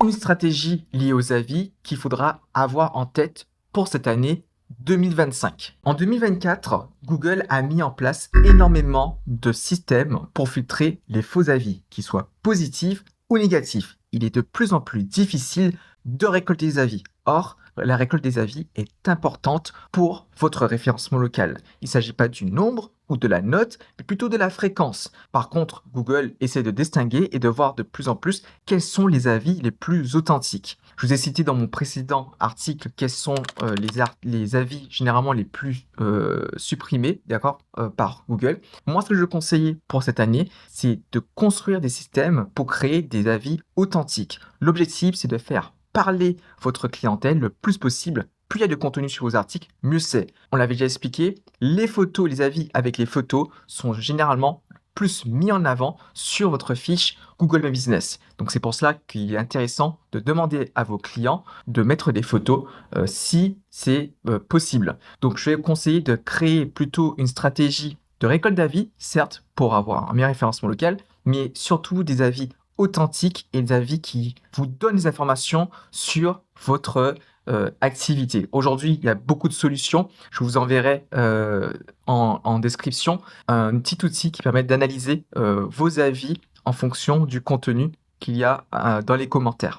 une stratégie liée aux avis qu'il faudra avoir en tête pour cette année 2025. En 2024, Google a mis en place énormément de systèmes pour filtrer les faux avis, qu'ils soient positifs ou négatifs. Il est de plus en plus difficile de récolter des avis. Or, la récolte des avis est importante pour votre référencement local. Il ne s'agit pas du nombre ou de la note, mais plutôt de la fréquence. Par contre, Google essaie de distinguer et de voir de plus en plus quels sont les avis les plus authentiques. Je vous ai cité dans mon précédent article quels sont les avis généralement les plus supprimés, d'accord, par Google. Moi, ce que je conseille pour cette année, c'est de construire des systèmes pour créer des avis authentiques. L'objectif, c'est de faire parler votre clientèle le plus possible. Plus il y a de contenu sur vos articles, mieux c'est. On l'avait déjà expliqué, les photos, les avis avec les photos sont généralement plus mis en avant sur votre fiche Google My Business. Donc c'est pour cela qu'il est intéressant de demander à vos clients de mettre des photos si c'est possible. Donc je vais conseiller de créer plutôt une stratégie de récolte d'avis, certes pour avoir un meilleur référencement local, mais surtout des avis authentiques et des avis qui vous donnent des informations sur votre activité. Aujourd'hui, il y a beaucoup de solutions. Je vous enverrai en description un petit outil qui permet d'analyser vos avis en fonction du contenu qu'il y a dans les commentaires.